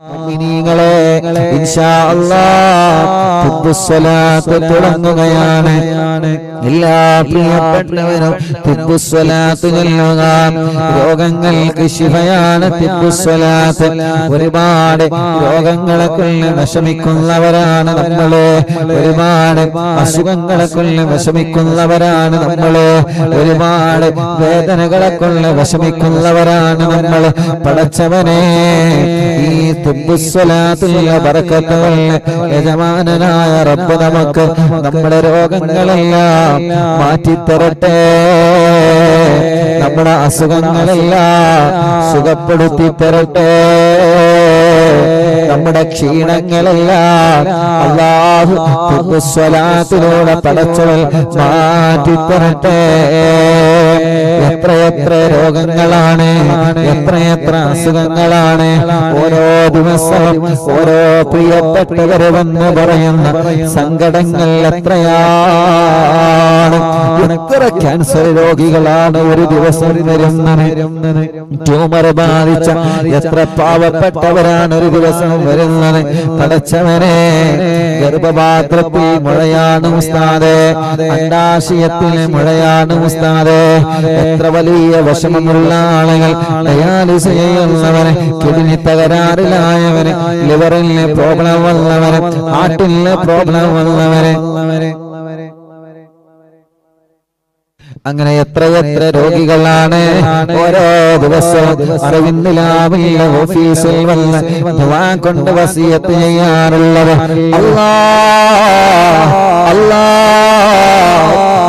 മുഅ്മിനീങ്ങളെ ഇൻഷാ അല്ലാഹ് തിബ്ബുസ്സലാത്ത് തുടങ്ങുകയാണ്. എല്ലാ പ്രിയപ്പെട്ടവരും തിബ്ബുസ്സലാത്ത് ചൊല്ലുക. രോഗങ്ങൾക്ക് ശിഫയാണ് തിബ്ബുസ്സലാത്ത്. ഒരുപാട് രോഗങ്ങളെ കൊണ്ട് വിഷമിക്കുന്നവരാണ് നമ്മള്, ഒരുപാട് അസുഖങ്ങളെ കൊണ്ട് വിഷമിക്കുന്നവരാണ് നമ്മള്, ഒരുപാട് വേദനകളെ കൊണ്ട് വിഷമിക്കുന്നവരാണ് നമ്മള്. പടച്ചവനെ ഈ തിബ്ബുസ്സലാത്തുള്ള ബറക്കത്തുകൾ യജമാനനായ റബ്ബ് നമുക്ക് നമ്മുടെ രോഗങ്ങളെല്ലാം മാറ്റിത്തരട്ടെ, നമ്മുടെ അസുഖങ്ങളെല്ലാം സുഖപ്പെടുത്തി തരട്ടെ, നമ്മുടെ ക്ഷീണങ്ങളെല്ലാം അല്ലാഹു തിബ്ബുസ്സലാത്തിലൂടെ പടച്ചവൻ മാറ്റിത്തരട്ടെ. എത്രയെത്ര രോഗങ്ങളാണ്, എത്രയെത്ര അസുഖങ്ങളാണ് ഓരോ ദിവസവും ഓരോ പ്രിയപ്പെട്ടവരെന്ന് പറയുന്ന സങ്കടങ്ങൾ എത്രയാണ്. എത്ര ക്യാൻസർ രോഗികളാണ് ഒരു ദിവസം വരുന്നത്, ട്യൂമർ ബാധിച്ച എത്ര പാവപ്പെട്ടവരാണ് ഒരു ദിവസം വരുന്നത്. പടച്ചവനെ ഗർഭപാത്രത്തിൽ മുഴയാണ് ഉസ്താദേ, അണ്ഡാശയത്തിൽ മുഴയാണ് ഉസ്താദേ. എത്ര വലിയ വിഷമമുള്ള ആളുകൾ, ഡയാലിസിസ് ചെയ്യുന്നവരെ, കിഡ്നി തകരാറിലായവരെ, ലിവറിന് പ്രോബ്ലം വന്നവരെ, ഹാർട്ടിന് പ്രോബ്ലം വന്നവരെ, അങ്ങനെ എത്രയെത്ര രോഗികളാണ് ഓരോ ദിവസവും അറിവിന്ദിലാവില്ല ഓഫീസിൽ വന്ന് ദുആ കൊണ്ട് വസിയത്ത് ചെയ്യാറുള്ളത്.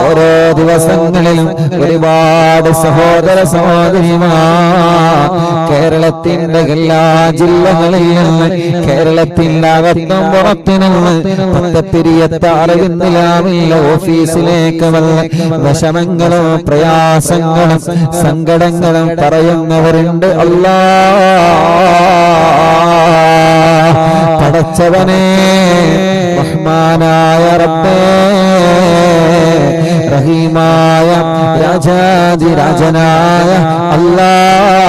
ഓരോ ദിവസങ്ങളിലും ഒരുപാട് സഹോദര സഹോദരിമാർ കേരളത്തിന്റെ എല്ലാ ജില്ലകളിൽ നിന്ന്, കേരളത്തിന്റെ അകത്തും പുറത്തു നിന്ന് പത്തപ്പിരിയത്ത് അറിവിന്ദിലാവില്ല ഓഫീസിലേക്ക് വന്ന് വിഷമങ്ങളും പ്രയാസങ്ങളും സങ്കടങ്ങളും പറയുന്നവരുണ്ട്. അല്ലാഹ് പടച്ചവനെ റഹ്മാനായ റബ്ബേ, റഹീമായ രാജാതിരാജനായ അല്ലാഹ്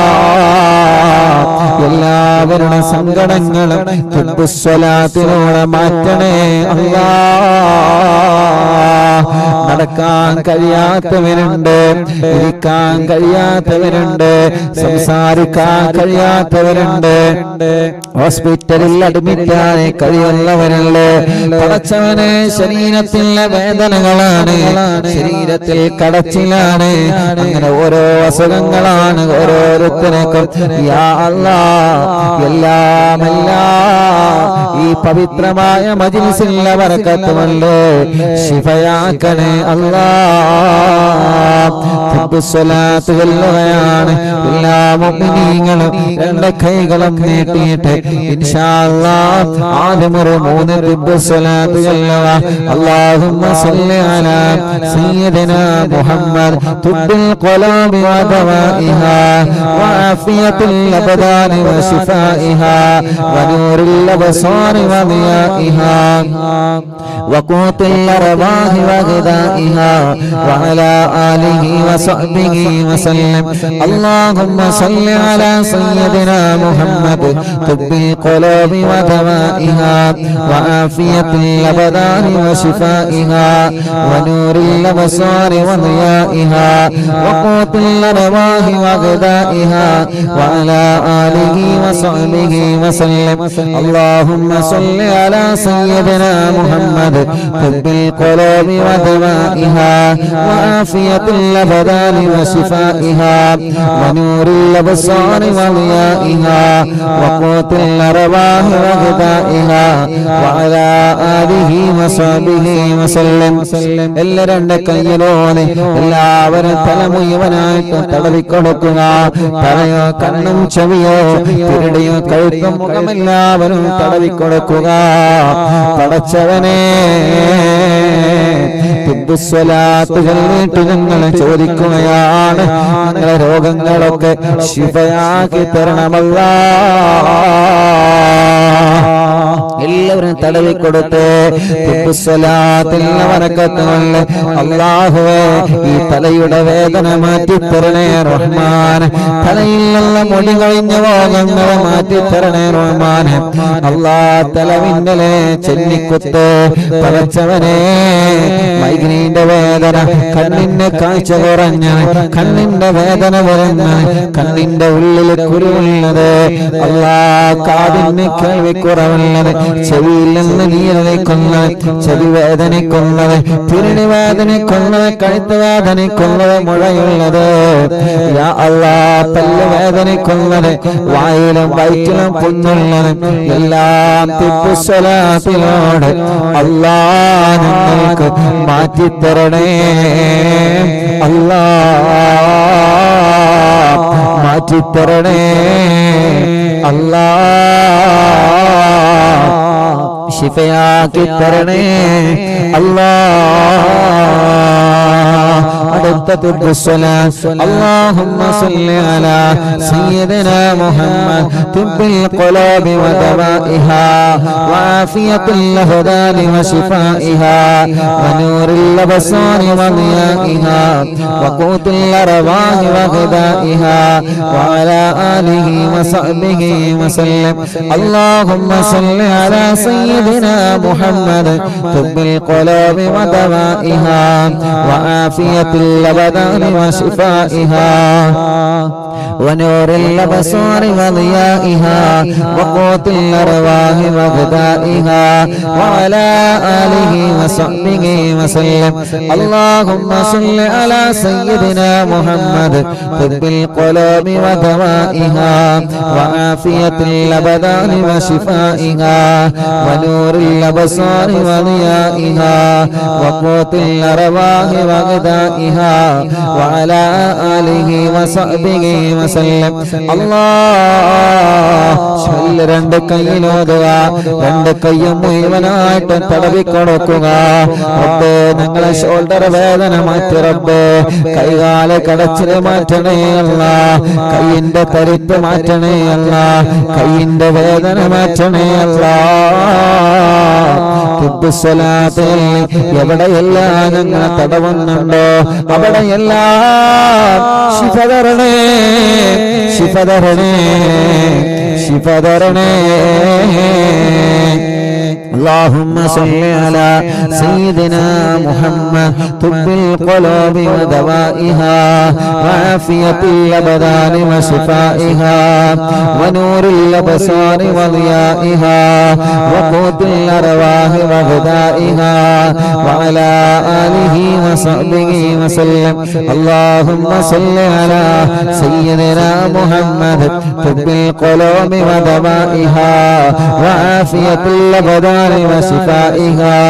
എല്ലാവരുടെ സങ്കടങ്ങളും തിബ്ബുസ്സലാത്തിലൂടെ മാറ്റണേ അല്ലാഹ്. നടക്കാൻ കഴിയാത്തവരുണ്ട്, ഇരിക്കാൻ കഴിയാത്തവരുണ്ട്, സംസാരിക്കാൻ കഴിയാത്തവരുണ്ട്, ഹോസ്പിറ്റലിൽ അഡ്മിറ്റായി കഴിയുന്നവരുണ്ട്. പടച്ചവനെ ശരീരത്തിലെ വേദനകളാണ്, ശരീരത്തിൽ കടച്ചിലാണ്, അങ്ങനെ ഓരോ അസുഖങ്ങളാണ് ഓരോരുത്തർക്കും. യാ അല്ലാഹ് എല്ലാമെല്ലാം ഈ പവിത്രമായ മജ്ലിസിലെ ബറക്കത്തുകൊണ്ട് ശിഫയാക്കണേ അല്ലാഹ്. തിബ്ബുസ്സലാത്ത് ചൊല്ലുകയാണ്. എല്ലാ മുഅ്മിനീങ്ങളും രണ്ട് കൈകളും നീട്ടിയിട്ട് ഇൻഷാ അല്ലാഹ് ആദ്യം ഒരു 3 തിബ്ബുസ്സലാത്ത് ചൊല്ലുക. അല്ലാഹുമ്മ സ്വല്ലി അലാ സയ്യിദിനാ മുഹമ്മദ് തുബ്ബിൽ ഖുലൂബി വദവാഇഹാ വആഫിയത്തുൽ അബ്ദാനി വശിഫാഇഹാ വനൂറുൽ അബ്സാരി വദിയാഇഹാ വഖൂത്തുൽ അർവാഹി വഗദാഇഹാ വഅലാ ആലിഹി വസഹ്ബിഹി വസല്ലം. അല്ലാഹുമ്മ സ്വല്ലി അലാ സയ്യിദിനാ മുഹമ്മദ് തുബ്ബിൽ ഖുലൂബി വദവാഇഹാ വആഫിയത്തുൽ അബ്ദാനി വശിഫാഇഹാ വനൂറുൽ അബ്സാരി വദിയാഇഹാ വഖൂത്തുൽ അർവാഹി വഗദാഇഹാ വഅലാ ആലിഹി വസഹ്ബിഹി വസല്ലം. അല്ലാഹുമ്മ സ്വല്ലി അലാ സയ്യിദിനാ മുഹമ്മദ് തുബ്ബിൽ ഖുലൂബി വദവാഇഹാ വആഫിയത്തുൽ അബ്ദാനി വശിഫാഇഹാ വനൂറുൽ അബ്സാരി വദിയാഇഹാ വഖൂത്തുൽ അർവാഹി വഗദാഇഹാ വഅലാ ആലിഹി വസഹ്ബിഹി വസല്ലം. എല്ലാ രണ്ട് കയ്യിലോനെ എല്ലാവരും തല മുഴുവനായിട്ട് തടവിക്കൊടുക്കുക. തലയോ കണ്ണും ചെവിയോ പിരടിയോ കഴുത്തും മുഖമെല്ലാവരും തടവിക്കൊടുക്കുക. പടച്ചവനെ തിബ്ബുസ്സലാത്ത് ചൊല്ലിയിട്ട് ഞങ്ങൾ ചോദിക്കുകയാണ്, ഞങ്ങളുടെ രോഗങ്ങളൊക്കെ ശിഫയാക്കി തരണമല്ലാഹ്. എല്ലാവരും തടവിക്കൊടുത്ത് ബറക്കത്തുകൊണ്ട് അല്ലാഹുവേ ഈ തലയുടെ വേദന മാറ്റിത്തരണേ റഹ്മാൻ. തലയിലുള്ള മുടി കഴിഞ്ഞ രോഗങ്ങളെ മാറ്റിത്തരണേ റഹ്മാൻ. അല്ലാ തലവിന്നലെ ചെന്നിക്കുത്ത് പടച്ചവനെ മൈഗ്രീന്റെ വേദന, കണ്ണിന്റെ കാഴ്ച കുറഞ്ഞ, കണ്ണിന്റെ വേദന വരുന്ന, കണ്ണിന്റെ ഉള്ളിൽ കുരുവുള്ളത്, അല്ലാ കാതിന് കേൾവിക്കുറവുള്ളത്, ചെവിയിൽ നിന്ന് നീരടിക്കുന്നത്, ചെവി വേദനിക്കുന്നത്, പിരിണി വേദനിക്കുന്നത്, കഴുത്ത് വേദനിക്കുന്നത്, മുഴയുള്ളത്, യാ അല്ലാ പല്ല് വേദനിക്കുന്നത്, വായിലും വയറ്റിലും പുണ്ണുള്ളത്, എല്ലാം തിബ്ബുസ്സലാത്തിനോട് അല്ലാ ഞങ്ങൾക്ക് മാറ്റിത്തരണേ അല്ലാ, മാറ്റിത്തരണേ അല്ലാ, ശിഫയാക്കി തരണേ അല്ലാ. അടുത്ത തിബ്ബുസ്സലാത്ത് اللهم صل على سيدنا محمد طب القلوب ودوائها وعافية الأبدان وشفائها ونور الأبصار وضيائها وقوت الأرواح وغذائها وعلى آله وصحبه وسلم. اللهم صل على سيدنا محمد طب القلوب ودوائها وعافية الأبدان وشفائها ونور الأبصار وضيائها وقوت الأرواح وغذائها وعلى آله وصحبه وسلم. اللهم صل على سيدنا محمد طب القلوب ودوائها وعافية الأبدان وشفائها ونور الأبصار وضيائها وقوت الأرواح وغذائها وعلى آله وصحبه وسلم. അല്ലാഹ് രണ്ട് കൈയിലോതുക, രണ്ട് കൈയും മുഴുവനായിട്ട് തടവിക്കൊടുക്കുക. റബ്ബേ ഞങ്ങളെ ഷോൾഡർ വേദന മാറ്റി റബ്ബേ, കൈകാല കടച്ചില് മാറ്റണേ അല്ലാ, കൈയിന്റെ തരിപ്പ് മാറ്റണേ അല്ലാ, കൈയിന്റെ വേദന മാറ്റണേ അല്ലാ. തിബ്ബുസ്സലാത്തിൽ എവിടെയെല്ലാം ഞങ്ങളെ തടവുന്നുണ്ടോ അവിടെയെല്ലാം ശിഫ തരണേ, ശിഫ തരണേ, ശിഫ തരണേ. اللهم صل على سيدنا محمد طب القلوب ودوائها وعافية الأبدان وشفائها ونور الأبصار وضيائها وقوت الأرواح وغذائها وعلى آله وصحبه وسلم. اللهم صل على سيدنا محمد طب القلوب ودوائها وعافية الأبدان وشفائها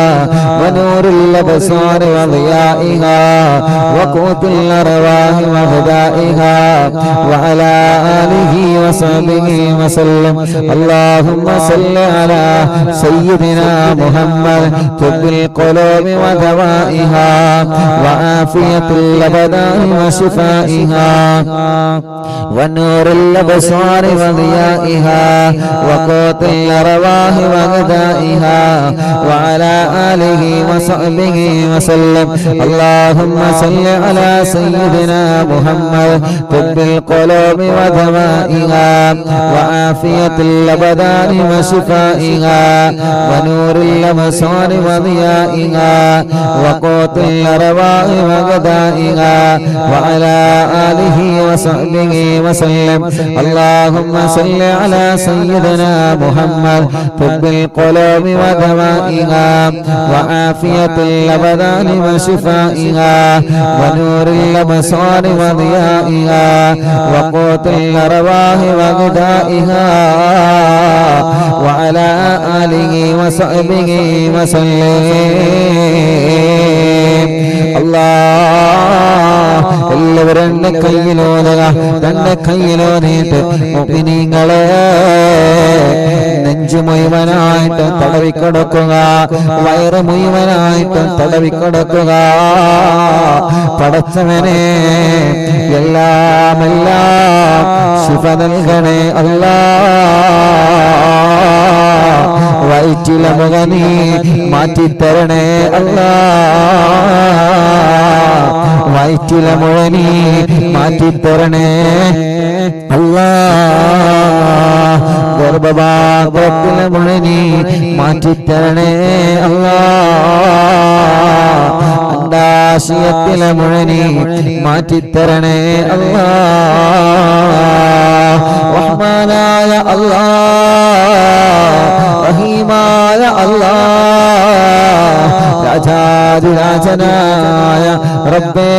ونور الأبصار وضيائها وقوت الأرواح وغذائها وعلى آله وصحبه وسلم. اللهم صل على سيدنا محمد طب القلوب ودوائها وعافية الأبدان وشفائها ونور الأبصار وضيائها وقوت الأرواح وغذائها وعلى آله وصحبه وسلم. اللهم صل على سيدنا محمد طب القلوب ودوائها وعافية الأبدان وشفائها ونور الأبصار وضيائها وقوت الأرواح وغذائها وعلى آله وصحبه وسلم. اللهم صل على سيدنا محمد طب القلوب ودوائها وعافية الأبدان وشفائها ونور الأبصار وضيائها وقوت الأرواح وغذائها وعلى آله وصحبه وسلم. എല്ലാവരും കയ്യിലോതുക, തന്റെ കയ്യിലോതിയിട്ട് മുഅ്മിനീങ്ങളെ നെഞ്ചു മുഴുവനായിട്ട് തടവിക്കൊടുക്കുക, വയറ് മുഴുവനായിട്ട് തടവിക്കൊടുക്കുക. പടച്ചവനെ എല്ലാം ശിഫ നൽകണേ അല്ലാ. വയറ്റിലെ മുഖ നീ മാറ്റിത്തരണേ അല്ലാ വയറ്റിലെ മുഴ നീ മാറ്റിത്തരണേ അല്ലാ ഗർഭപാത്രത്തിലെ മുഴ നീ മാറ്റിത്തരണേ അല്ലാ അണ്ഡാശയത്തിലെ മുഴ നീ മാറ്റിത്തരണേ അല്ലാ റഹ്മാനായ അല്ലാ റഹീമായ അല്ലാ രാജാധിരാജനായ റബ്ബേ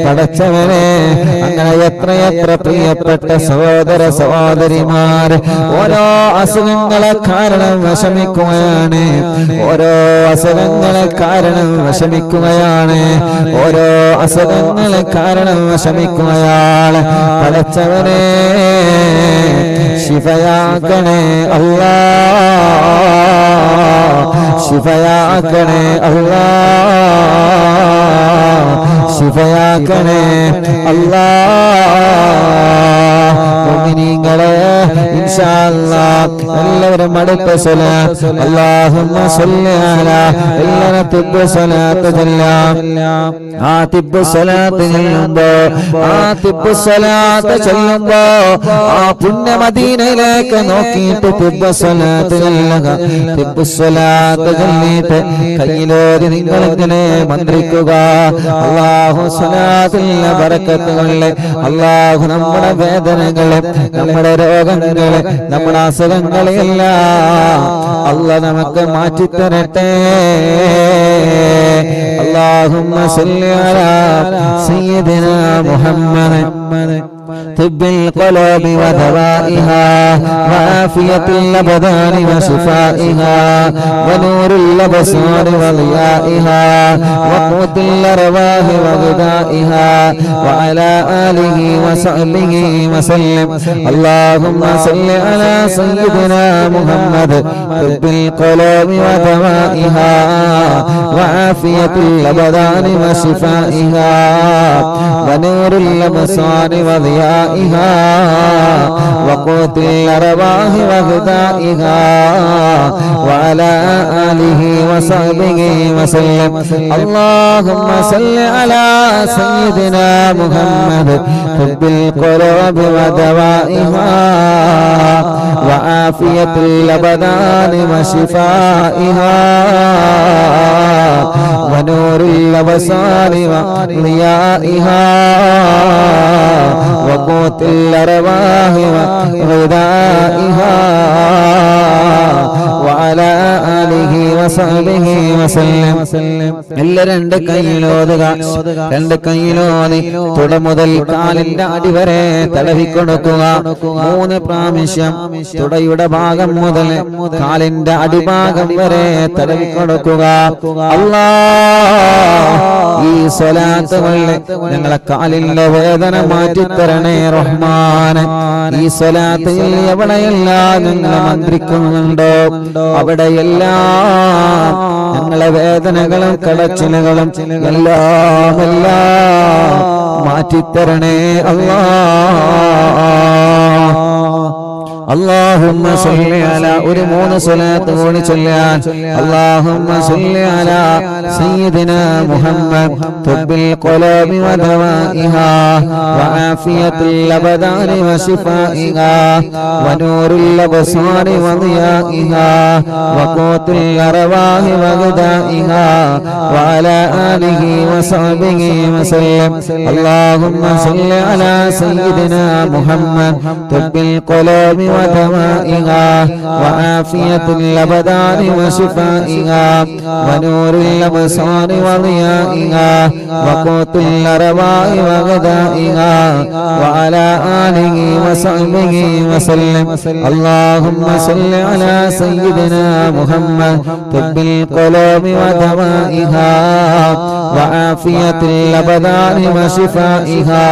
പടച്ചവനെ അങ്ങനെ എത്രയെത്ര പ്രിയപ്പെട്ട സഹോദര സഹോദരിമാർ ഓരോ അസുഖങ്ങളെ കാരണം വിഷമിക്കുകയാണ് ഓരോ അസുഖങ്ങളെ കാരണം വിഷമിക്കുകയാണ് ഓരോ അസുഖങ്ങളെ കാരണം വിഷമിക്കുകയാണ് പടച്ചവനെ ശിഫയാക്കണേ അല്ലാ ശിഫയാക്കണേ അല്ലാ ശിഫയാക്കണേ അല്ലാ മുഅ്മിനീങ്ങളെ ഇൻഷാ അല്ലാഹ് എല്ലാവരും അടുത്ത സ്വലാത്ത് അല്ലാഹുമ്മ സ്വല്ലി അലാ എല്ലാവരും തിബ്ബ് സ്വലാത്ത് ചൊല്ലാം ആ തിബ്ബ് സ്വലാത്ത് ചൊല്ലുമ്പോ ആ പുണ്യ മദീനയിലേക്ക് നോക്കിയിട്ട് തിബ്ബ് സ്വലാത്ത് ചൊല്ലുക തിബ്ബ് സ്വലാത്ത് ചൊല്ലിയിട്ട് കയ്യിലോരി നിങ്ങൾ ഇങ്ങനെ മന്ത്രിക്കുക അല്ലാഹു സ്വലാത്തിന്റെ ബറക്കത്ത് കൊണ്ട് അല്ലാഹു നമ്മുടെ വേദനകളെ നമ്മുടെ രോഗങ്ങളെ നമ്മുടെ അസുഖങ്ങളെല്ലാം അല്ലാഹു നമുക്ക് മാറ്റിത്തരട്ടെ اللهم صل على سيدنا محمد طب القلوب ودوائها وعافية الأبدان وشفائها ونور الأبصار وضيائها وقوت الأرواح وغذائها وعلى آله وصحبه وسلم اللهم صل على سيدنا محمد طب القلوب ودوائها وعافية الأبدان وشفائها ونور الأبصار وضيائها وقوت الأرواح وغذائها وعلى آله وصحبه وسلم اللهم صل على سيدنا محمد طب القلوب ودوائها وعافية الأبدان وشفائها ونور الأبصار وضيائها وقوت الأرواح وغذائها وعلى آله وصحبه وسلم എല്ലാ രണ്ട് കൈയിലോതുക രണ്ട് കൈയിലോതി തുട മുതൽ കാലിന്റെ അടിവരെ തടവിക്കൊടുക്കുക 3 പ്രാവശ്യം തുടയുടെ ഭാഗം മുതൽ കാലിന്റെ അടിഭാഗം വരെ തടവിക്കൊടുക്കുക അല്ലാഹ് ഈ സ്വലാത്ത് കൊണ്ട് ഞങ്ങളെ കാലിന്റെ വേദന മാറ്റിത്തരണേ റഹ്മാനെ ഈ സ്വലാത്ത് എവിടെയെല്ലാം ഞങ്ങൾ മന്ത്രിക്കുന്നുണ്ടോ അവിടെയെല്ലാം ഞങ്ങളെ വേദനകളും കടച്ചിലുകളും എല്ലാം മാറ്റിത്തരണേ അല്ലാഹ് اللهم صل على ഒരു 3 സ്വലാത്ത് കൂടി ചൊല്ലാൻ اللهم صل على سيدنا محمد طب القلوب ودوائها وعافية الأبدان وشفائها ونور الأبصار وضيائها وقوت الأرواح وغذائها وعلى آله وصحبه وسلم اللهم صل على سيدنا محمد طب القلوب ودوائها وعافية الأبدان وشفائها ونور الأبصار وضيائها وقوت الأرواح وغذائها وعلى آله وصحبه وسلم اللهم صل على سيدنا محمد طب القلوب ودوائها وعافية الأبدان وشفائها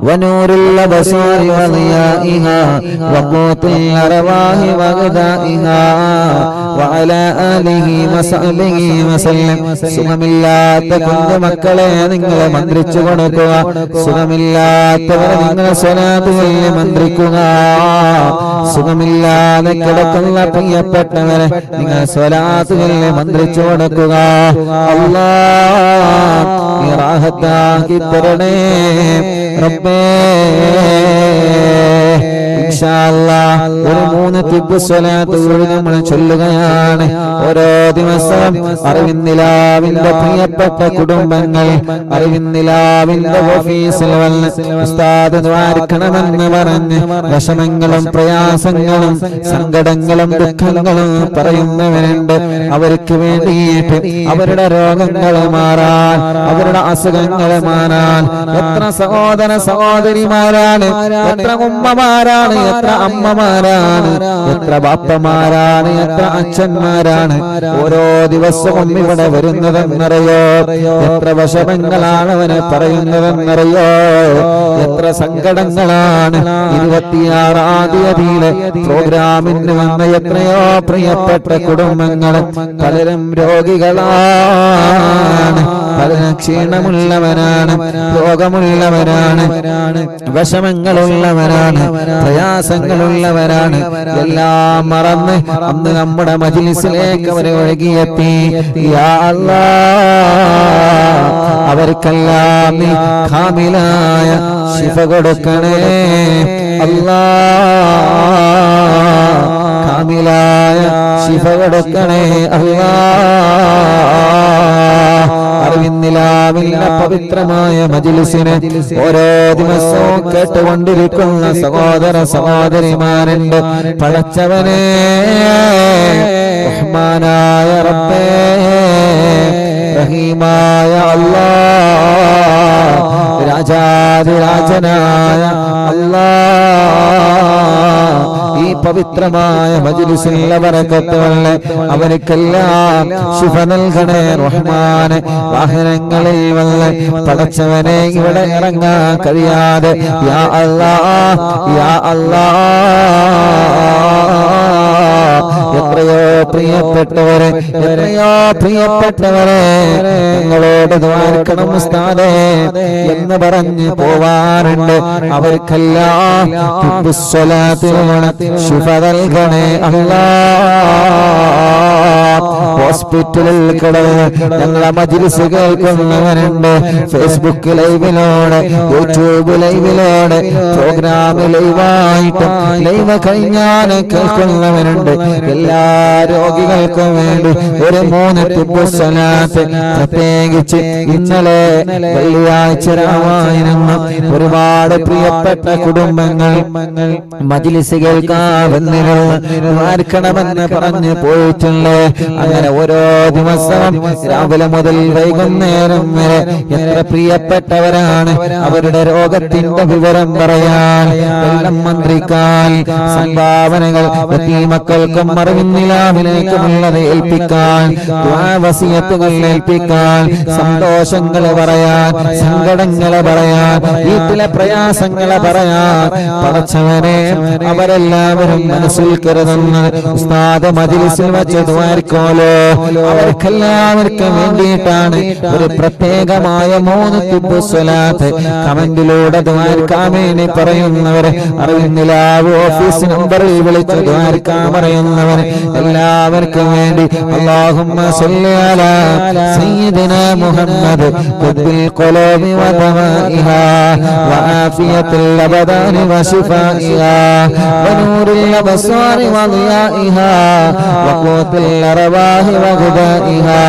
ونور الأبصار وضيائها وقوت الأرواح وغذائها وعلى آله وصحبه وسلم സുഖമില്ലാത്ത കുഞ്ഞുമക്കളെ നിങ്ങൾ മന്ത്രിച്ചു കൊടുക്കുക സുഖമില്ലാത്തവരെ നിങ്ങൾ സ്വലാത്തുകളിൽ മന്ത്രിക്കുക സുഖമില്ലാതെ കിടക്കുന്ന പ്രിയപ്പെട്ടവരെ നിങ്ങൾ സ്വലാത്തുകളിൽ മന്ത്രിച്ചു കൊടുക്കുക അല്ലാഹ് നീ റാഹത്താക്കി തരണേ റബ്ബേ ഇൻഷാ അല്ലാഹ് ഒരു 3 തിബ് സ്വലാത്ത് കൂടി നമ്മൾ ചൊല്ലുകയാണ് ഓരോ ദിവസവും അറിവിന്നിലാവിന്റെ പ്രിയപ്പെട്ട കുടുംബങ്ങൾ അറിവിന്നിലാവിന്റെ ഓഫീസിൽ വന്ന് ഉസ്താദ് ദ്വാരക്കണമെന്ന് പറഞ്ഞ് വിഷമങ്ങളും പ്രയാസങ്ങളും സങ്കടങ്ങളും ദുഃഖങ്ങളും പറയുന്നവരുണ്ട് അവർക്ക് വേണ്ടിയിട്ട് അവരുടെ രോഗങ്ങൾ മാറാൻ അവരുടെ അസുഖങ്ങൾ മാറാൻ എത്ര സഹോദര സഹോദരിമാരാണ് എത്ര ഉമ്മമാരാണ് എത്ര അമ്മമാരാണ് എത്ര ബാപ്പമാരാണ് എത്ര അച്ഛന്മാരാണ് ഓരോ ദിവസവും ഇവിടെ വരുന്നതെന്നറിയോ എത്ര വിഷമങ്ങളാണ് അവന് പറയുന്നതെന്നറിയോ എത്ര സങ്കടങ്ങളാണ് 26-ാം തീയതിയിലെ പ്രോഗ്രാമിന് വന്ന എത്രയോ പ്രിയപ്പെട്ട കുടുംബങ്ങൾ പലരും രോഗികളാണ് പലരും ക്ഷീണമുള്ളവരാണ് രോഗമുള്ളവരാണ് വിഷമങ്ങളുള്ളവരാണ് പ്രയാസങ്ങളുള്ളവരാണ് എല്ലാം മറന്ന് അന്ന് നമ്മുടെ മജ്‌ലിസിലേക്ക് അവർ ഒഴുകിയെത്തി യാ അല്ലാഹ് അവർക്കെല്ലാം നീ കാമിലായ ശിഫ കൊടുക്കണേ അല്ലാഹ് കാമിലായ ശിഫ കൊടുക്കണേ അല്ലാഹ് അറിവിന്നിലാവിന്റെ പവിത്രമായ മജ്‌ലിസിനെ ഓരോ ദിവസവും കേട്ടുകൊണ്ടിരിക്കുന്ന സഹോദര സഹോദരിമാരുണ്ട് പടച്ചവനെ റഹ്മാനായ റബ്ബേ റഹീമായ അല്ലാഹ് രാജാധിരാജനായ അല്ലാഹ് ഈ പവിത്രമായ മജ്‌ലിസിലെ ബറകത്തുകളെ അവർക്കെല്ലാം ശിഫ നൽകണേ റഹ്മാനെ വാഹനങ്ങളിൽ വന്ന് പടച്ചവനെ ഇവിടെ ഇറങ്ങാൻ കഴിയാതെ യാ അല്ലാഹ് യാ അല്ലാഹ് എത്രയോ പ്രിയപ്പെട്ടവരെ നിങ്ങളോട് ദ്വാരക്കണം ഉസ്താദേ എന്ന് പറഞ്ഞ് പോവാറുണ്ട് അവർക്കെല്ലാം ശിഫ നൽകണേ അല്ലാഹ് ഹോസ്പിറ്റലിൽ കിടന്ന് ഞങ്ങളെ മജ്‌ലിസ് കേൾക്കുന്നവരുണ്ട് ഫേസ്ബുക്ക് ലൈവിലൂടെ യൂട്യൂബ് ലൈവിലൂടെ പ്രോഗ്രാം ലൈവായിട്ടും ലൈവ് കഴിഞ്ഞാൽ കേൾക്കുന്നവരുണ്ട് എല്ലാ രോഗികൾക്കും വേണ്ടി ഒരു 3 തിബ് സ്വലാത്ത് പ്രത്യേകിച്ച് ഇന്നലെ വെള്ളിയാഴ്ച രാവായിരുന്നു ഒരുപാട് പ്രിയപ്പെട്ട കുടുംബങ്ങൾ മജ്‌ലിസ് കേൾക്കാമെന്ന് പറഞ്ഞ് പോയിട്ടുണ്ട് അങ്ങനെ ഓരോ ദിവസവും രാവിലെ മുതൽ വൈകുന്നേരം വരെ എത്ര പ്രിയപ്പെട്ടവരാണ് അവരുടെ രോഗത്തിന്റെ വിവരം പറയാൻ വെള്ളം മന്ത്രിക്കാൻ സംഭാവനകൾ മക്കൾക്കും അറിവിന്നിലാവിലേക്കുമുള്ളത് ഏൽപ്പിക്കാൻ വസിയത്തുകൾ ഏൽപ്പിക്കാൻ സന്തോഷങ്ങൾ പറയാൻ സങ്കടങ്ങൾ പറയാൻ വീട്ടിലെ പ്രയാസങ്ങൾ പറയാൻ പടച്ചവനെ അവരെല്ലാവരും മനസ്സിൽ കരുതുന്ന ഉസ്താദ് മജ്‌ലിസിൽ വെച്ച് ദ്വാരക്കോലോ അവർക്കെല്ലാവർക്കും വേണ്ടിയിട്ടാണ് ഒരു പ്രത്യേകമായ 3 തിബ് സ്വലാത്ത് കമന്റിലൂടെ ദ്വാരക്കാൻ വേണ്ടി പറയുന്നവർ അറിവിന്നിലാവ് ഓഫീസ് നമ്പറിൽ വിളിച്ച് ദ്വാരക്കാൻ പറയുന്നവർ എല്ലാവർക്കും വേണ്ടി അല്ലാഹുമ്മ സ്വല്ലി അലാ സയ്യിദിനാ മുഹമ്മദ് ഖുദ്ബിൽ ഖുലൂബി വദവാഇഹാ വആഫിയത്തുൽ അബദാനി വശിഫാഇഹാ വനൂറുൽ അബ്സാരി വദിയാഇഹാ വഖൂത്തുൽ അർവാഹി വഗദാഇഹാ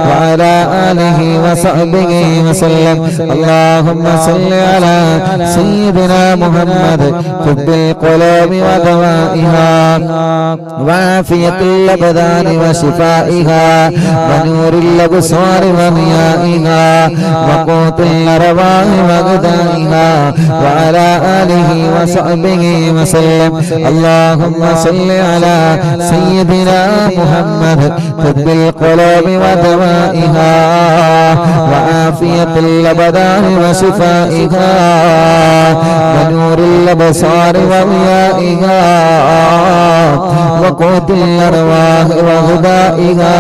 വഅലാ ആലിഹി വസഹ്ബിഹി വസല്ലം അല്ലാഹുമ്മ സ്വല്ലി അലാ സയ്യിദിനാ മുഹമ്മദ് ഖുദ്ബിൽ ഖുലൂബി വദവാഇഹാ وعافية الأبدان وشفائها ونور الأبصار وضيائها وقوت الأرواح وغذائها وعلى آله وصحبه وسلم اللهم صل على سيدنا محمد محمد طب القلوب ودوائها وعافية الأبدان وشفائها ونور الأبصار وضيائها وقوت الأرواح وغذائها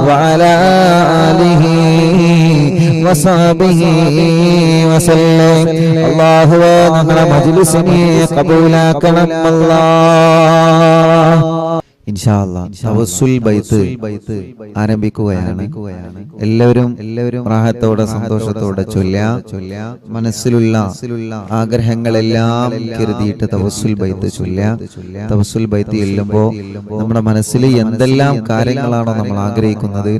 وعلى آله وصحبه وسلم. അല്ലാഹുവേ ഞങ്ങളുടെ മജ്‌ലിസിനെ കബൂലാക്കണം അല്ലാഹ്. ഇൻഷാ അല്ലാഹ് തവസ്സുൽ ബൈത്ത് ആരംഭിക്കുകയാണ്. എല്ലാവരും റാഹത്തോടെ സന്തോഷത്തോടെ ചൊല്ലുക. മനസ്സിലുള്ള ആഗ്രഹങ്ങളെല്ലാം കരുതിയിട്ട് തവസ്സുൽ ബൈത്ത് ചൊല്ലുക. തവസ്സുൽ ബൈത്ത് ചെല്ലുമ്പോൾ നമ്മുടെ മനസ്സിൽ എന്തെല്ലാം കാര്യങ്ങളാണോ നമ്മൾ ആഗ്രഹിക്കുന്നത്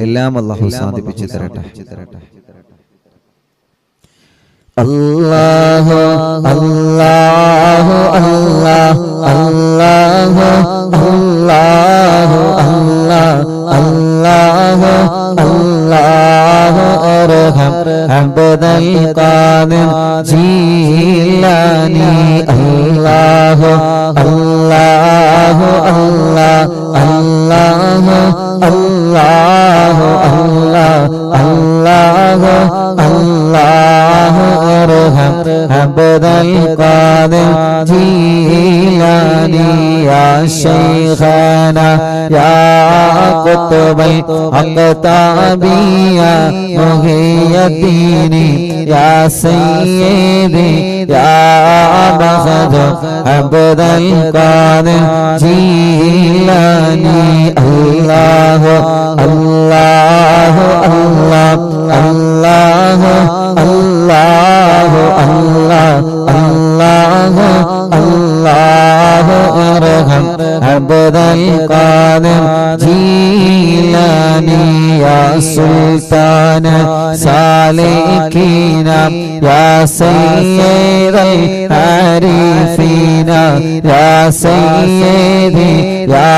എല്ലാം അല്ലാഹു സാധിപ്പിച്ചു തരട്ടെ. അല്ലാഹു അല്ലാഹു അല്ലാഹു അല്ലാഹു അല്ലാഹു അല്ലാഹു അല്ലാഹു അർഹം അബ്ദൽ ഖാദിർ ജീലാനി അല്ലാഹു അല്ലാഹു അല്ലാഹു അല്ലാഹു അല്ലാഹു അല്ലാഹു അല്ലാഹു അർഹം അബ്ദൽ ഖാദിർ ജീലാനി യാ ശൈഖാനാ യാ ഖുത്ബൽ അഖ്താബിയ മുഹിയദ്ദീനി യാ സയ്യിദി യാ മഖദു അബ്ദൽ ഖാദിർ ജീലാനി അല്ലാഹു അല്ലാഹു അല്ലാഹു അല്ലാഹു അല്ലാഹു അല്ലാഹു അല്ലാഹു അർഹം അബ്ദൽ ഖാദിർ ജീലാനി യാ സുൽത്താന സാലികീന യാ സയ്യിദൽ ആരിഫീന യാ സയ്യിദി യാ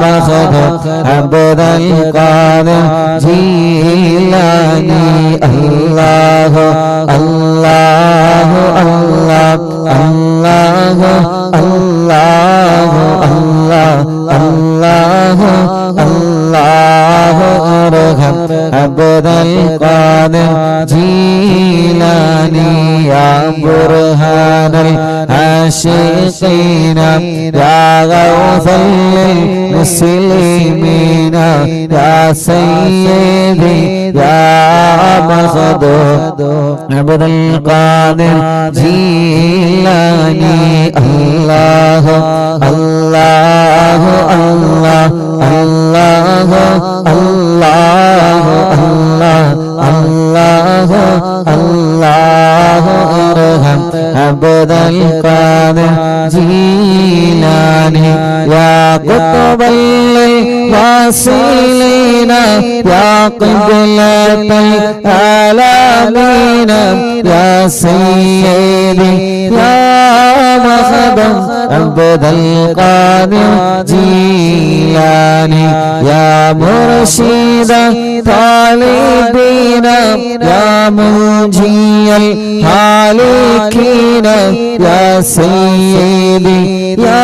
മഖദു അബ്ദൽ ഖാദിർ ജീലാനി അല്ലാഹു അല്ലാഹു അല്ലാഹു അല്ലാഹു അല്ലാഹു അല്ലാഹു അർഹം അബ്ദൽ ഖാദിർ ജീലാനി യാ ബുർഹാനൽ ആശിഖീന യാ ഗൗസൽ മുസ്ലിമീന യാ സയ്യിദി യാ മഖദു അബ്ദൽ ഖാദിർ ജീലാനി അല്ലാഹു അല്ലാഹു അല്ലാഹു അല്ലാഹു അല്ലാഹു അല്ലാഹു അർഹം അബ്ദൽ ഖാദിർ ജീലാനി യാ ഖുത്ബൽ വാസിലീന യാ ഖിബ്ലത്തൽ ആലമീന യാ സയ്യിദി യാ മഖദം അബ്ദൽ ഖാദിർ ജീലാനി യാ മുർശിദ താലിബീന യാ മുൻജിയൽ ഹാലികീന യാ സയ്യിദി യാ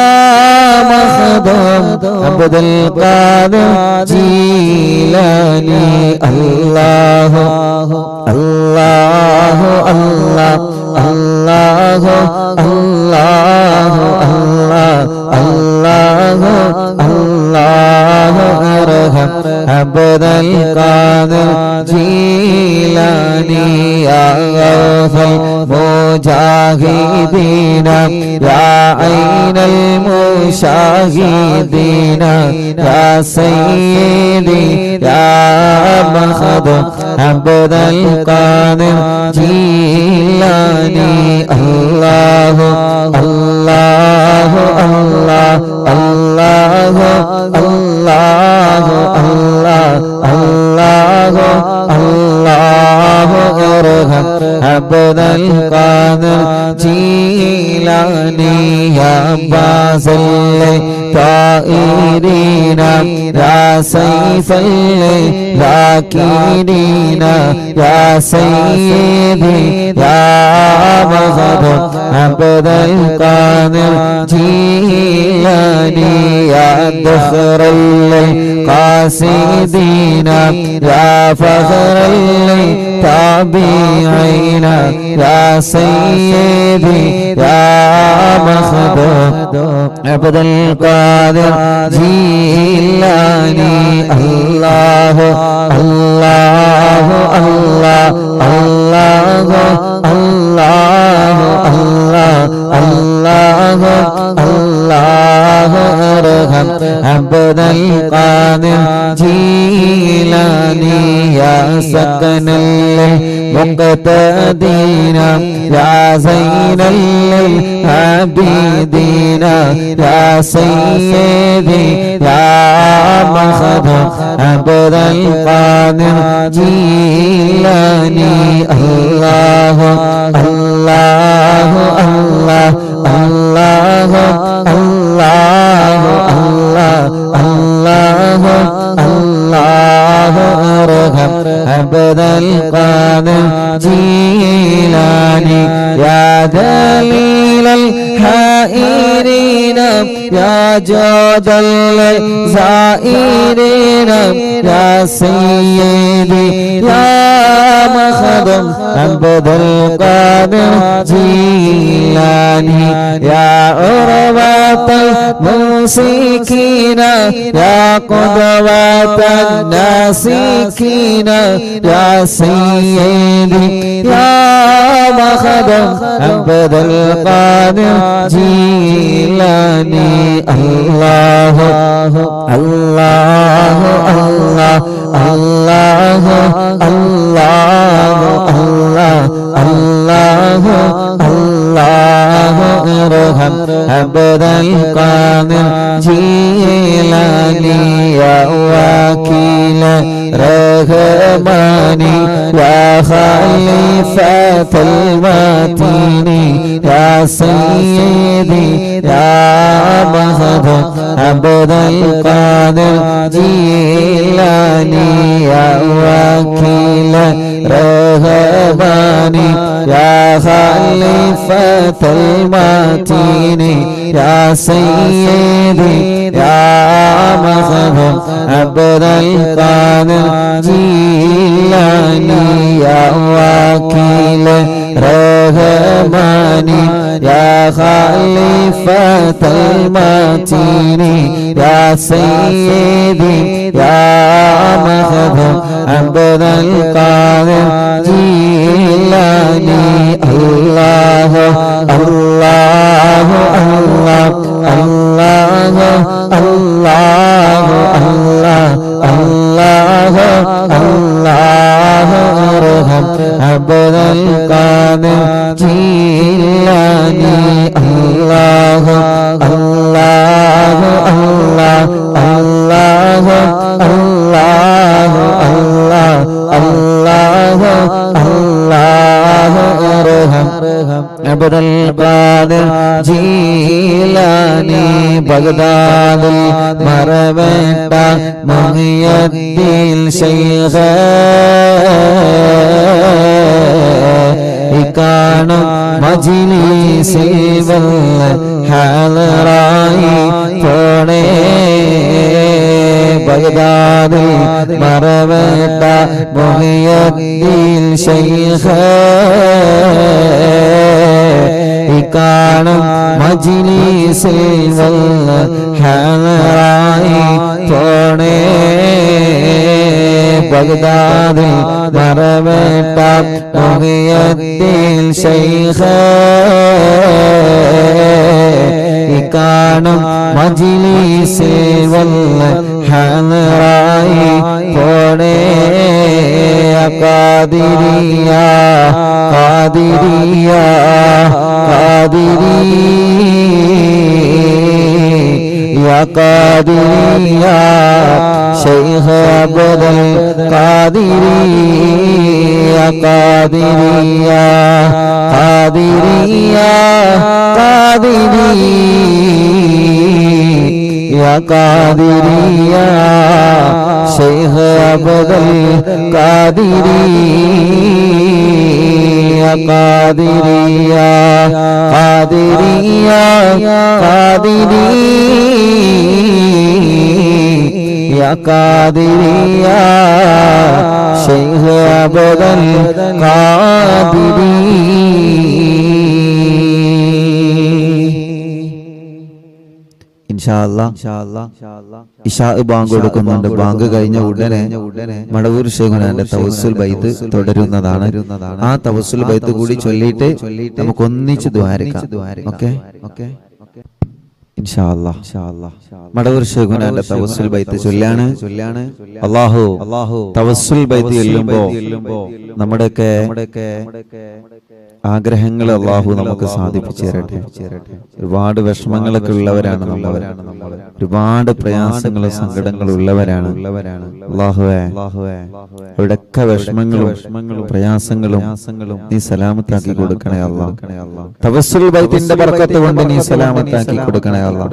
മഖദം അബ്ദൽ ഖാദിർ ജീലാനി അല്ലാഹു അല്ലാഹു അല്ലാഹു അല്ലാഹു അല്ലാഹു അല്ലാഹു അർഹം അബ്ദൽ ഖാദിർ ജീലാനി യാ ഗൗസൽ മുജാഹിദീന യാ ഐനൽ മുശാഹിദീന യാ സയ്യിദി യാ മഖദു അബ്ദൽ ഖാദിർ ജീലാനി അല്ലാഹു അല്ലാഹു അല്ലാഹു അല്ലാഹു അല്ലാഹു അല്ലാഹു അർഹം അബ്ദൽ ഖാദിർ ജീലാനി യാ ബാസൽ طائرين يا سيف الذاكرين يا سيدي يا مخدوم عبد القادر جيلاني يا ذخر القاصدين يا فخر التابعين يا سيدي يا مخدوم عبد القادر جيلاني الله الله الله الله الله الله الله ارحم عبد القادر جيلاني يا سكن المقتدين يا زين العابدين يا سيدي يا مخدوم عبد القادر جيلاني الله الله الله الله الله الله الله ارحم عبد القادر جيلاني يا دليل الحائرين يا جود الزائرين يا سيدي يا مخدوم عبد القادر جيلاني يا عروة الموسيقين يا قدوة الناسكين يا سيدي يا مخدوم عبد القادر جيلاني الله الله الله الله الله الله الله ارحم عبد القادر جيلاني يا وكيل رحماني يا خليفة المتين يا سيدي يا مخدوم عبد القادر جيلاني يا وكيل رحماني يا خليفة المتين يا سيدي يا مخدوم عبد القادر جيلاني يا وكيل رحماني يا خليفة المتين يا سيدي يا مخدوم عبد القادر جيلاني الله الله الله الله الله الله الله ارحم عبد القادر جيلاني الله الله الله الله الله الله الله ارحم عبد القادر جيلاني بغداد مربت محي الدين شيخ കാണും മജ്‌ലിസിൽ ഹാളറായി പോണേ ബഗ്ദാദിൽ മറവട്ട മുഹിയുദ്ദീൻ ശൈഖ് കാണും മജ്‌ലിസിൽ ഹാളറായി പോണേ ബഗ്ദാദിൽ മറവട്ട മുഹിയുദ്ദീൻ ശൈഖ് കാണും മജ്‌ലിസിൽ ഹാളറായി പോണേ ഖാദിരിയ ഖാദിരിയ ഖാദിരിയ ഖാദിരിയ ശൈഖ് അബ്ദുൽ ഖാദിരിയ ഖാദിരിയ ഖാദിരിയ ഖാദിരിയ يا قادري يا شيخ عبد القادري يا قادري يا قادري يا قادري يا قادري يا شيخ عبد القادري. ഇശാ ബാങ്ക് കൊടുക്കുന്നുണ്ട്. ബാങ്ക് കഴിഞ്ഞ ഉടനെ മടവൂർ ശൈഖുനാന്റെ തവസ്സുൽ ബൈത്ത് തുടരുന്നതാണ്. ആ തവസ്സുൽ ബൈത്ത് കൂടി ചൊല്ലിയിട്ട് നമുക്ക് ഒന്നിച്ച് ദ്വാരക്കാം. ഓക്കെ ഇൻഷാ അല്ലാഹ്. മടവൂർ ശൈഖുനാന്റെ തവസ്സുൽ ബൈത്ത് ചൊല്ലാണ്. അല്ലാഹു തവസ്സുൽ ബൈത്ത് ചൊല്ലുമ്പോൾ നമ്മുടെയൊക്കെ ആഗ്രഹങ്ങൾ അല്ലാഹു നമുക്ക് സാധിപ്പിച്ചു തരട്ടെ. ഒരുപാട് വിഷമങ്ങളൊക്കെ ഉള്ളവരാണ് നമ്മൾ, ഒരുപാട് പ്രയാസങ്ങളും സങ്കടങ്ങളും ഉള്ളവരാണ്. അല്ലാഹുവേ അവിടെയൊക്കെ വിഷമങ്ങളും പ്രയാസങ്ങളും നീ സലാമത്താക്കി കൊടുക്കണേ അല്ലാഹ്. തവസ്സുൽ ബൈത്തിന്റെ ബർക്കത്ത് കൊണ്ട് നീ സലാമത്താക്കി കൊടുക്കണേ അല്ലാഹ്.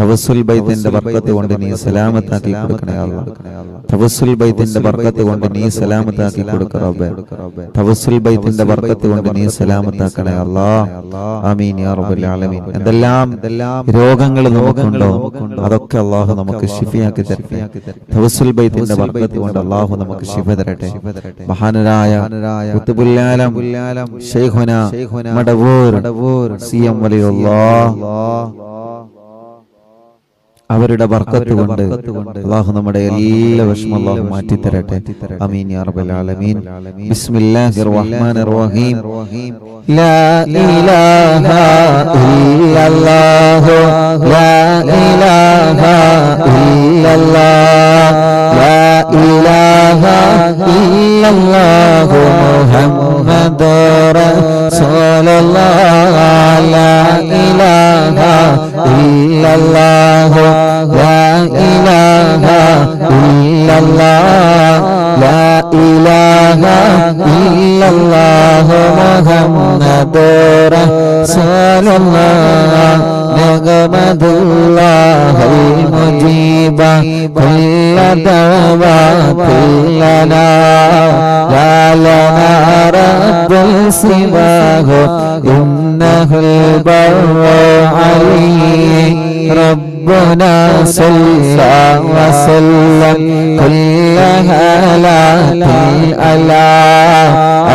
തവസ്സുൽ ബൈത്തിന്റെ ബർക്കത്ത് കൊണ്ട് നീ സലാമത്താക്കി കൊടുക്കണേ അല്ലാഹ്. തവസ്സുൽ ബൈത്തിന്റെ ബർക്കത്ത് കൊണ്ട് നീ സലാമത്താക്കി കൊടുക്ക റബ്ബേ. തവസ്സുൽ ബൈത്തിന്റെ ബർക്കത്ത് കൊണ്ട് നീ സലാമത്താക്കണേ അല്ലാഹ്. ആമീൻ യാ റബ്ബൽ ആലമീൻ. എന്തെല്ലാം രോഗങ്ങൾ നമുക്കുണ്ടോ അതൊക്കെ അല്ലാഹു നമുക്ക് ശിഫയാക്കി തരട്ടെ. തവസ്സുൽ ബൈത്തിന്റെ ബർക്കത്ത് കൊണ്ട് അല്ലാഹു നമുക്ക് ശിഫ തരട്ടെ. മഹാനരായ ഖുത്ബുൽ ആലം ശൈഖുനാ മടവൂർ സിഎം വലിയുള്ളാഹ് അവരുടെ ബർക്കത്ത് കൊണ്ട് അല്ലാഹു നമ്മുടെ എല്ലാ വിഷമം അല്ലാഹു മാറ്റി തരട്ടെ. ആമീൻ യാ റബ്ബൽ ആലമീൻ. ബിസ്മില്ലാഹിർ റഹ്മാനിർ റഹീം. ലാ ഇലാഹ ഇല്ലല്ലാഹു ലാ ഇലാഹ ഇല്ലല്ലാഹ് ലാ ഇലാഹ ഇല്ലല്ലാഹു മുഹമ്മദുർ റസൂലുള്ളാഹ് ലാ ഇലാഹ ഇല്ലല്ലാഹു لا إله إلا الله لا إله إلا الله محمد رسول الله نغمد الله المجيب كل دعوات لنا لا لنا رب سواه إنه البر عليه ربنا صلى وسلم كل هالات الألا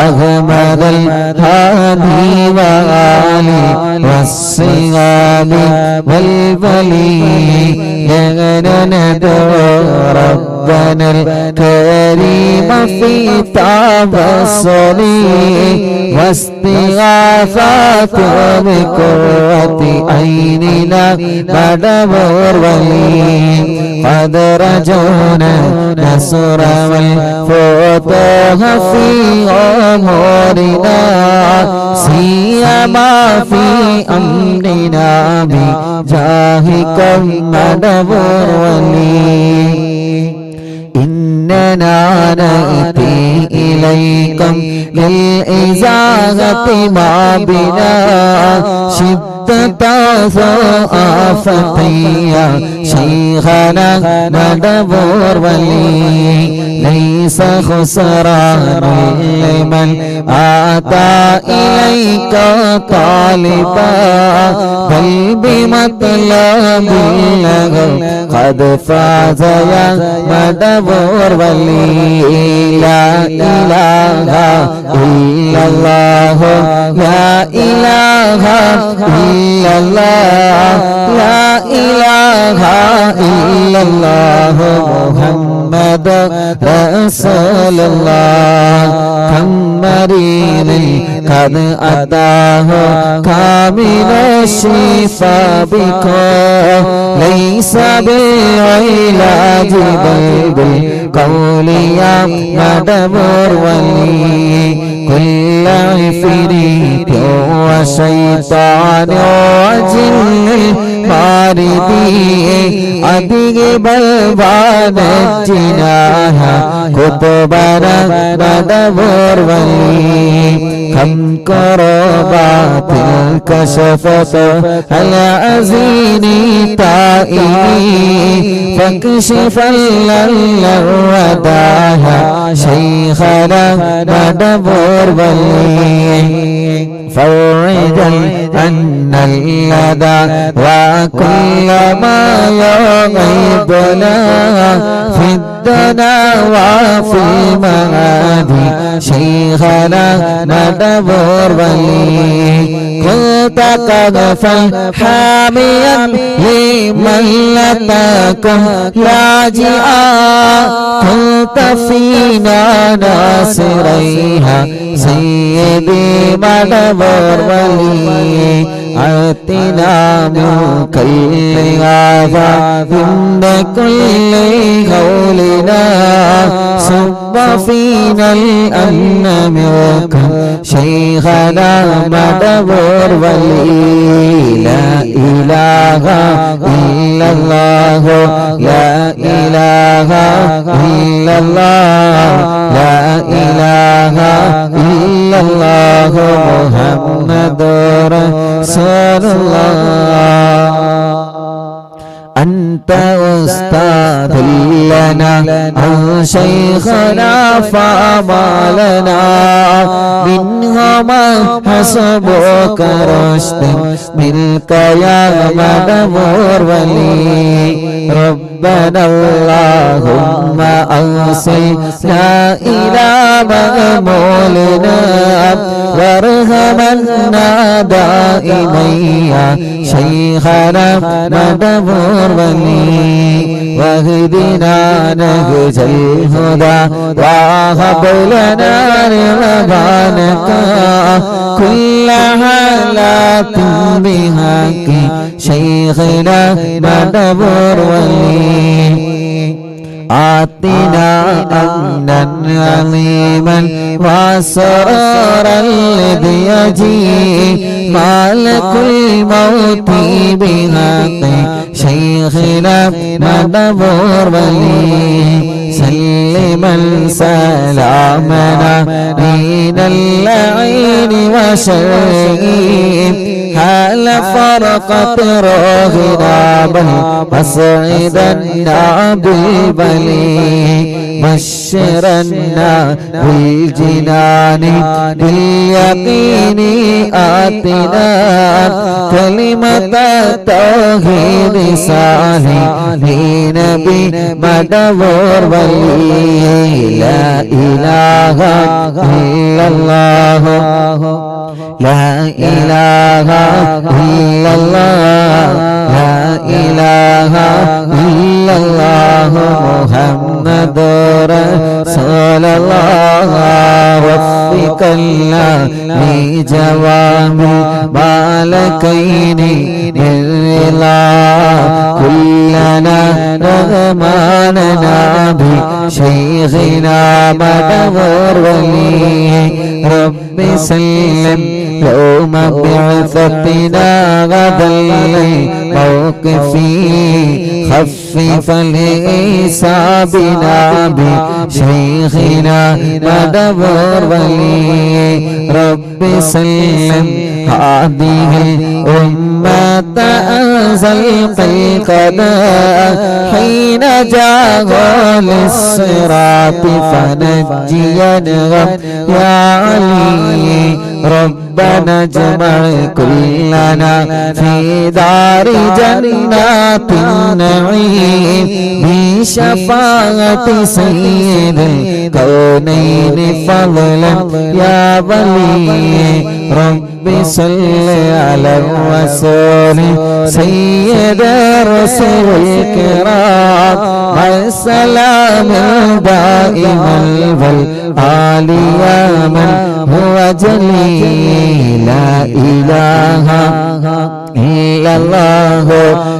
أحمد الهادي وآله والصيام والولي ندعو ربنا الكريم في توسلي واستغاثات بقرة عيننا مدبر ولي قد رجونا نصر والفتوح في أمورنا سيما في أمرنا بجاهكم مدبر ولي إننا نأتي إليكم للإزاغة ما بنا شدة آفتيا شيخنا ندبر ولي ليس خسران لمن آتى إليك طالبا بل بمطلب له قد فاز يا مدبر ولي لا إله إلا الله لا إله إلا الله لا إله إلا الله محمد رسول الله كم مريض قد أتاه كامل الشفاء بكم ليس بالعلاج بل بالقول يا مدبر ولي كل عفريت وشيطان وجن الماردي أدق بلبان الجناح كتبنا مدبر ولي خم كربات كشفت العزين تائي فاكشف الوداها شيخنا مدبور بلي فرجا أن اللدى وكل ما يغيبنا في الدنا وفي المآدي شيخنا مدبور بلي كنت كغفا حاميا لمن لتكن لاجئا كنت فينا ناصريها سيدي مدبور ولي عتنا من كل آفات من كل قولنا صب فينا الأمن منكم شيخنا مدبور ولي لا إله إلا الله لا إله إلا الله لا إله إلا الله محمد رسول الله أنت أستاذ لنا عن شيخنا فما لنا منها ما حسبك رشد منك يا مدبور ولي ربنا اللهم أوصلنا إلى مغمولنا وارحمنا دائما يا شيخنا مدبور ولي واهدنا نهج الهدى وهب لنا رضوانك كل حالات بحق شيخنا مدبور ولي آتنا أمنا عظيما وسرورا الذي يجيء مالك الموت بحق شيخنا مدبور ولي سلما سلامنا من اللعين وشره حال فرقت روحنا بل أسعدنا بالبلي بشرنا بالجنان باليقين آتنا كلمة التوحيد صالحين بمدبور ولي لا إله إلا الله لا إله إلا الله لا إله إلا الله محمد رسول الله وفقنا لجوامع مالكين بالرضا كلنا رغماننا بشيخنا مدبور ولي رب سلم يوم بعثتنا غدا موقفي خفف لحسابنا بشيخنا مدبور ولي رب سلم هذه الأمة أنزل القضاء حين جاء للصراط فنجينا يا علي ربنا اجمع كلنا في دار جنات النعيم بشفاعة سيد الكونين فضلا يا ولي رب صل على الرسول سيد الرسل الكرام والسلام دائما والآل يا من هو جليل لا إله إلا الله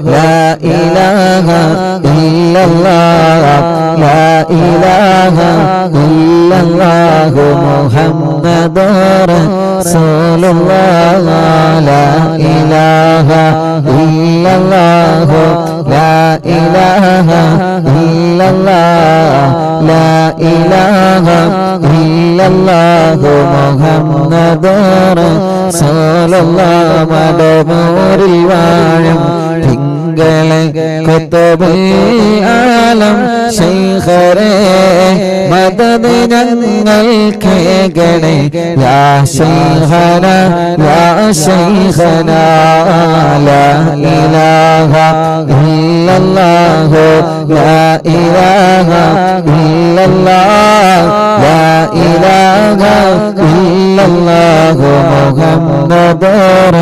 لا إله إلا الله لا إله إلا الله محمد رسول الله لا إله إلا الله لا إله إلا الله لا إله إلا ഇല്ലല്ലാഹു മുഹമ്മദുർ റസൂലുള്ളാഹ് മദമൂരിൽ വാഴും തിങ്കളെ കുത്തുബുൽ ആലം ശൈഖരേ മദദ് ഞങ്ങൾക്കേകണേ യാ ശൈഖനാ യാ ശൈഖനാ ലാ ഇലാഹ ഇല്ലല്ലാഹു ലാ ഇലാഹ ഇല്ലല്ലാഹ് ലാ ഇലാഹ ഇല്ലല്ലാഹു മുഹമ്മദുർ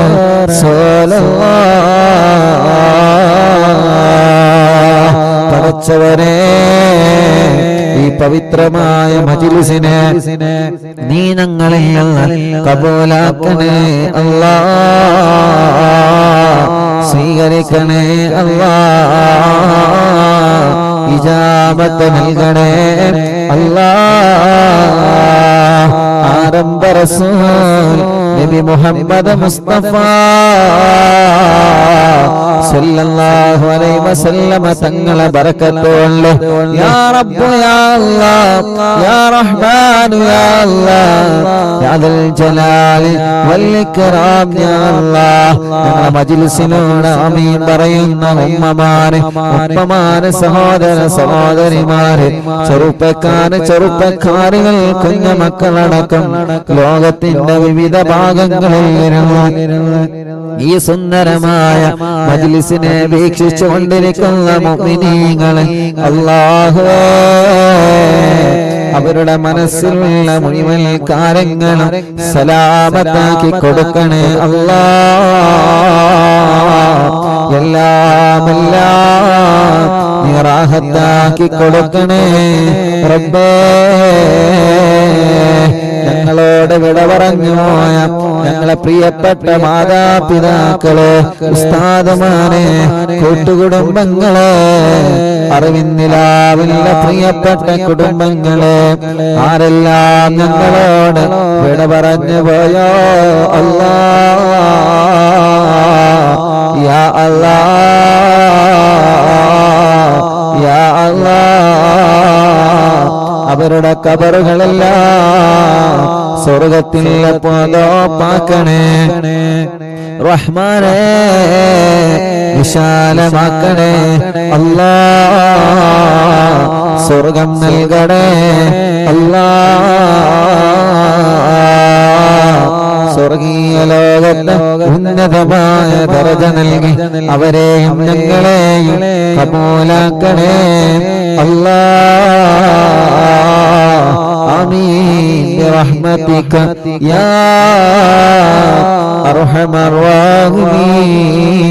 റസൂലുള്ളാഹ്. പടച്ചവനെ ഈ പവിത്രമായ മജ്‌ലിസിനെ നീ ഞങ്ങളിൽ നിന്ന് കബൂലാക്കണേ അല്ലാഹ്, സ്വീകരിക്കണേ അല്ലാഹ്, ഇജാബത്ത് നൽകണേ അല്ലാഹ്. ആരംഭ റസൂൽ നബി മുഹമ്മദ് മുസ്തഫ സല്ലല്ലാഹു അലൈഹി വസല്ലമ തങ്ങളെ ബറകത്തുകൊണ്ട് യാ റബ്ബ് യാ അല്ലാഹ് യാ റഹ്മാൻ യാ അല്ലാഹ് യാ ദൽ ജലാലി വൽ ഇക്റാം യാ അല്ലാഹ്. ഞങ്ങളുടെ മജ്‌ലിസിനോട് ആമീൻ പറയുന്ന ഉമ്മമാരെ, ഉപ്പമാരെ, സഹോദര സഹോദരിമാരെ, ചെറുപ്പക്കാരികൾ, കുഞ്ഞുമക്കളടക്കം ലോകത്തിന്റെ വിവിധ ഭാഗങ്ങളിൽ ഈ സുന്ദരമായ മജ്‌ലിസിനെ വീക്ഷിച്ചു കൊണ്ടിരിക്കുന്ന മുഅ്മിനീങ്ങളെ അല്ലാഹുവേ, അവരുടെ മനസ്സിലുള്ള മുഴുവൻ കാര്യങ്ങളും സലാമത്താക്കി കൊടുക്കണേ അല്ലാഹ്. എല്ലാം നീ റാഹത്താക്കി കൊടുക്കണേ റബ്ബേ. ഞങ്ങളോട് വിട പറഞ്ഞു പോയ ഞങ്ങളെ പ്രിയപ്പെട്ട മാതാപിതാക്കളെ, ഉസ്താദുമാരെ, കൂട്ടുകുടുംബങ്ങളെ, അറിവിന്നിലാവില്ല പ്രിയപ്പെട്ട കുടുംബങ്ങളെ, ആരെല്ലാം ഞങ്ങളോട് വിട പറഞ്ഞു പോയോ അല്ലാഹ് യാ അല്ലാഹ് യാ അല്ലാഹ്, അവരുടെ ഖബറുകളെല്ലാം സ്വർഗ്ഗത്തിലെ പൂന്തോപ്പാക്കണേ റഹ്മാനേ, വിശാലമാക്കണേ അല്ലാഹ്, സ്വർഗ്ഗം നൽകണേ അല്ലാഹ്. സ്വർഗീയ ലോകത്ത് ഉന്നതമായ ദർജ നൽകി അവരെയും ഞങ്ങളെയും കബൂലാക്കണേ അല്ലാഹ്. ആമീൻ ബിറഹ്മതിക യാ അർഹമർ റഹീമീൻ.